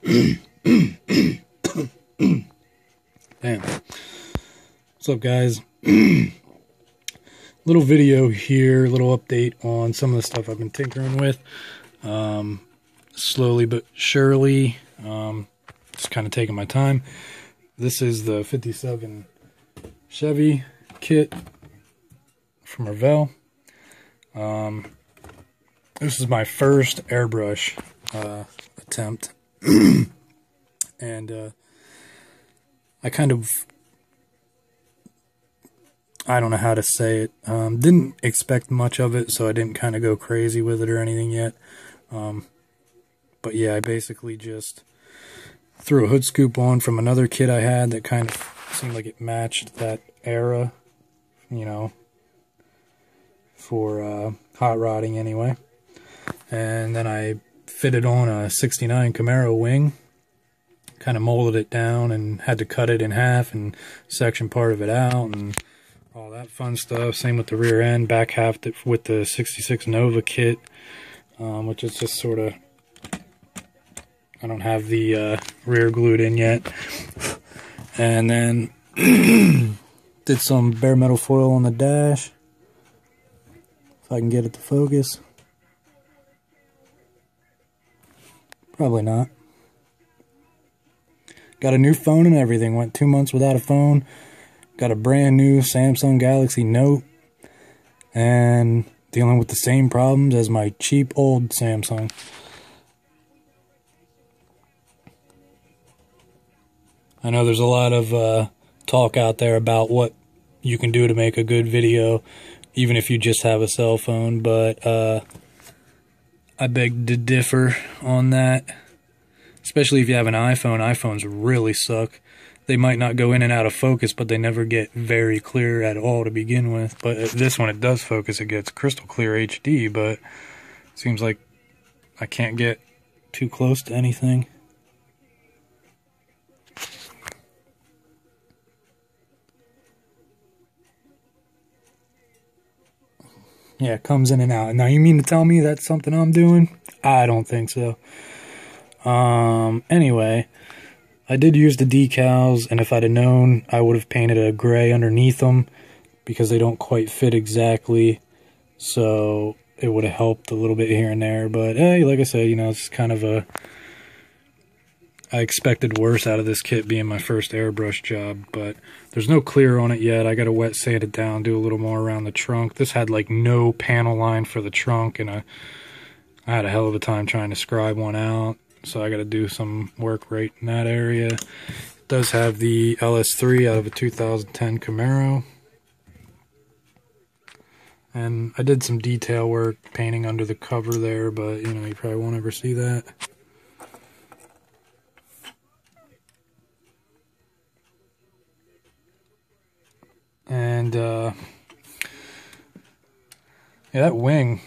Damn. What's up, guys? Little video here, little update on some of the stuff I've been tinkering with. Slowly but surely. Just kind of taking my time. This is the 57 Chevy kit from Revell. This is my first airbrush attempt. And I kind of, I don't know how to say it. Didn't expect much of it, so I didn't kind of go crazy with it or anything yet. But yeah, I basically just threw a hood scoop on from another kit I had that kind of seemed like it matched that era, you know, for hot rodding anyway. And then I fitted on a 69 Camaro wing, kind of molded it down and had to cut it in half and section part of it out and all that fun stuff. Same with the rear end, back half with the 66 Nova kit, which is just sort of, I don't have the rear glued in yet. And then did some bare metal foil on the dash, if I can get it to focus. Probably not. Got a new phone and everything. Went 2 months without a phone. Got a brand new Samsung Galaxy Note. And dealing with the same problems as my cheap old Samsung. I know there's a lot of talk out there about what you can do to make a good video, even if you just have a cell phone, but I beg to differ on that. Especially if you have an iPhone. iPhones really suck. They might not go in and out of focus, but they never get very clear at all to begin with. But this one, it does focus. It gets crystal clear HD, but it seems like I can't get too close to anything. Yeah, it comes in and out. Now, you mean to tell me that's something I'm doing? I don't think so. Anyway, I did use the decals, and if I'd have known, I would have painted a gray underneath them, because they don't quite fit exactly, so it would have helped a little bit here and there. But hey, like I said, you know, it's kind of a, I expected worse out of this kit being my first airbrush job, but there's no clear on it yet. I gotta wet sand it down, do a little more around the trunk. This had like no panel line for the trunk, and I had a hell of a time trying to scribe one out, so I gotta do some work right in that area. It does have the LS3 out of a 2010 Camaro. And I did some detail work painting under the cover there, but you know, you probably won't ever see that. And yeah, that wing,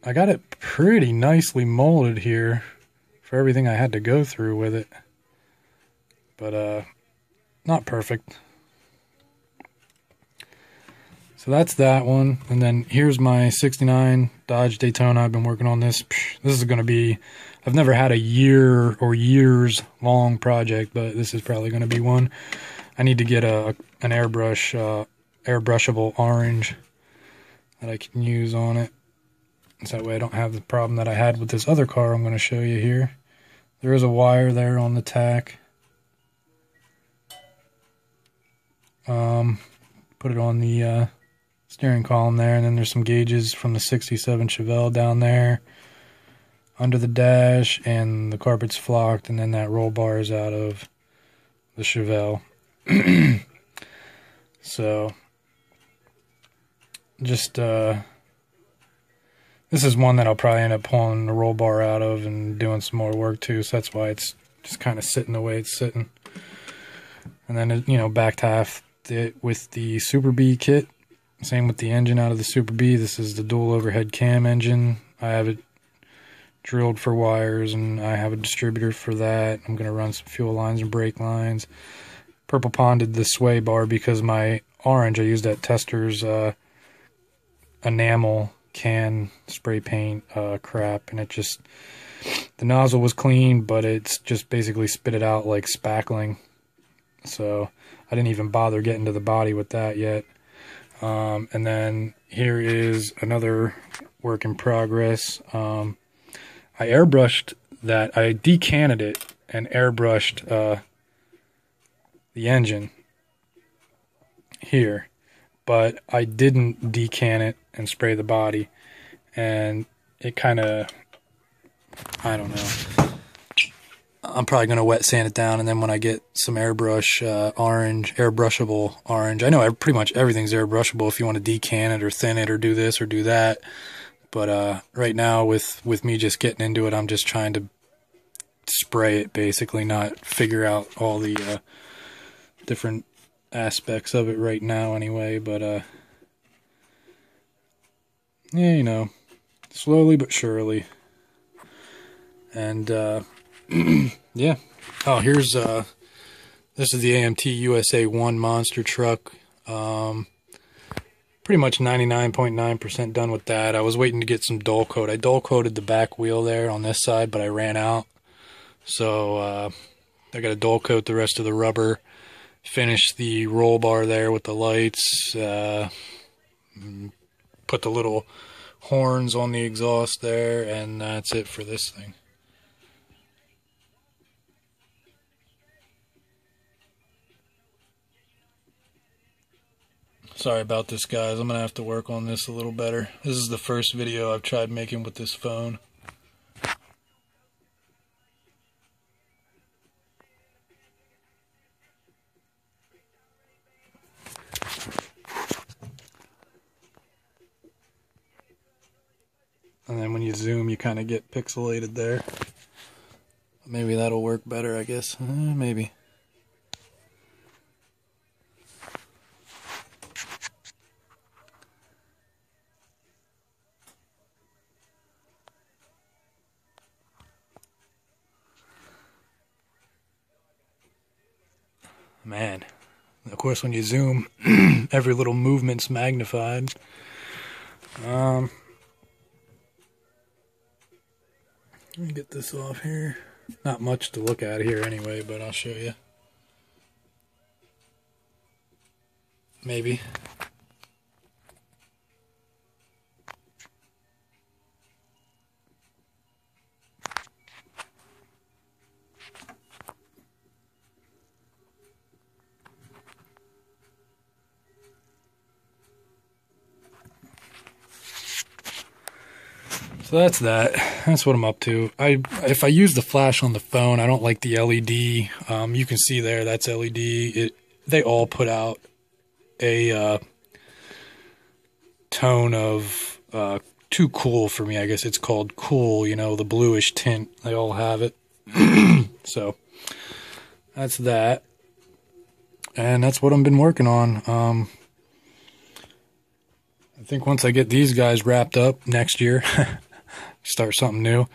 I got it pretty nicely molded here for everything I had to go through with it, but not perfect. So that's that one. And then here's my 69 Dodge Daytona. I've been working on this. This is going to be, I've never had a year or years long project, but this is probably going to be one. I need to get an airbrush, airbrushable orange that I can use on it. So that way I don't have the problem that I had with this other car I'm going to show you here. There is a wire there on the tack. Put it on the steering column there, and then there's some gauges from the 67 Chevelle down there under the dash, and the carpet's flocked, and then that roll bar is out of the Chevelle. So just this is one that I'll probably end up pulling the roll bar out of and doing some more work too, so that's why it's just kind of sitting the way it's sitting. And then, you know, back half it with the Super B kit. Same with the engine out of the Super B. This is the dual overhead cam engine. I have it drilled for wires, and I have a distributor for that. I'm going to run some fuel lines and brake lines. Purple Ponded the sway bar because my orange, I used that Tester's enamel can spray paint crap, and it just, The nozzle was clean, but it's just basically spit it out like spackling. So I didn't even bother getting to the body with that yet. And then here is another work in progress. I airbrushed that. I decanted it and airbrushed the engine here, but I didn't decant it and spray the body, and it kind of, I don't know. I'm probably going to wet sand it down, and then when I get some airbrush orange, airbrushable orange, I know pretty much everything's airbrushable if you want to decant it or thin it or do this or do that. But right now with me just getting into it, I'm just trying to spray it, basically, not figure out all the different aspects of it right now anyway. But yeah, you know, slowly but surely. And yeah. Oh, here's this is the AMT USA 1 monster truck. Pretty much 99.9% done with that. I was waiting to get some dull coat. I dull coated the back wheel there on this side, but I ran out. So I got to dull coat the rest of the rubber, finish the roll bar there with the lights, put the little horns on the exhaust there, and that's it for this thing. Sorry about this, guys. I'm going to have to work on this a little better. This is the first video I've tried making with this phone. And then when you zoom, you kind of get pixelated there. Maybe that'll work better, I guess. Maybe. Man, of course when you zoom, every little movement's magnified. Let me get this off here. Not much to look at here anyway, but I'll show you. Maybe. So that's that. That's what I'm up to. If I use the flash on the phone, I don't like the LED. You can see there, that's LED. They all put out a tone of too cool for me. I guess it's called cool, you know, the bluish tint. They all have it. So that's that. And that's what I've been working on. I think once I get these guys wrapped up next year, start something new.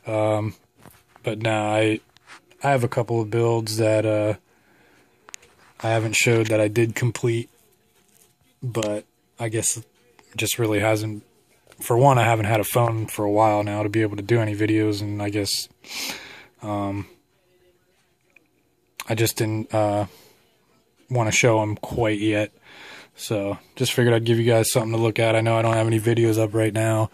But now I have a couple of builds that I haven't showed that I did complete, but I guess it just really hasn't. For one, I haven't had a phone for a while now to be able to do any videos, and I guess I just didn't want to show them quite yet. So just figured I'd give you guys something to look at. I know I don't have any videos up right now.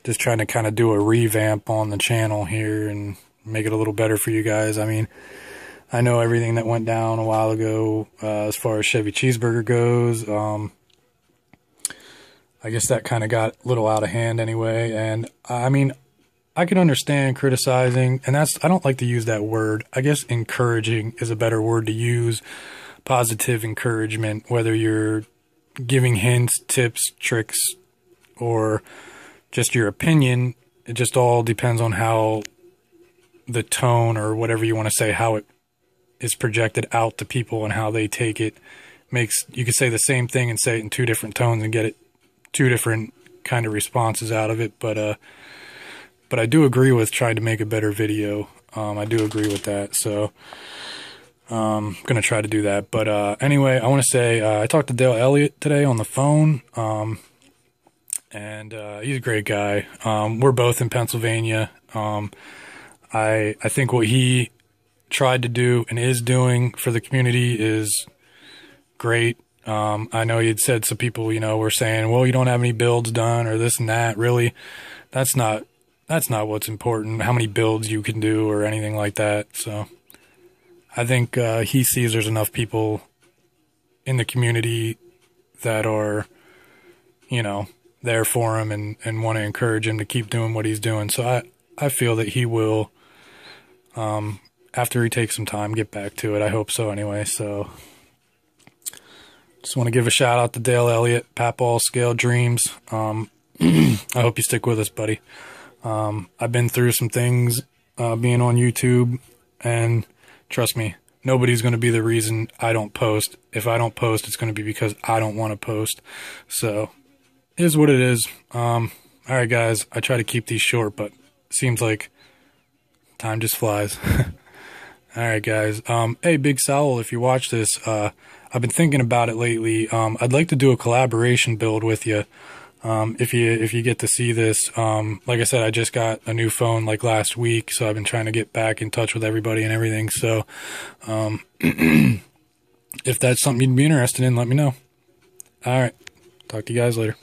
Just trying to kind of do a revamp on the channel here and make it a little better for you guys. I mean, I know everything that went down a while ago as far as Chevy Cheeseburger goes. I guess that kind of got a little out of hand anyway. And I mean, I can understand criticizing, and I don't like to use that word. I guess encouraging is a better word to use. Positive encouragement, whether you're giving hints, tips, tricks, or just your opinion. It just all depends on how the tone, or whatever you want to say, how it is projected out to people and how they take it. You could say the same thing and say it in two different tones and get it two different kind of responses out of it. But I do agree with trying to make a better video. I do agree with that. So I'm going to try to do that. But anyway, I want to say I talked to Dale Elliott today on the phone. And he's a great guy. We're both in Pennsylvania. I think what he tried to do and is doing for the community is great. I know you'd said some people, were saying, well, you don't have any builds done or this and that. Really, that's not what's important, how many builds you can do or anything like that. So I think he sees there's enough people in the community that are, there for him and want to encourage him to keep doing what he's doing. So I feel that he will, after he takes some time, get back to it. I hope so anyway. So just want to give a shout out to Dale Elliott, Pat Ball Scale Dreams. I hope you stick with us, buddy. I've been through some things being on YouTube, and trust me, nobody's going to be the reason I don't post. If I don't post, it's going to be because I don't want to post. So it is what it is. All right, guys, I try to keep these short, but it seems like time just flies. All right, guys. Hey, Big Sowell, if you watch this, I've been thinking about it lately. I'd like to do a collaboration build with you. If you get to see this, like I said, I just got a new phone like last week, so I've been trying to get back in touch with everybody and everything. So, if that's something you'd be interested in, let me know. All right. Talk to you guys later.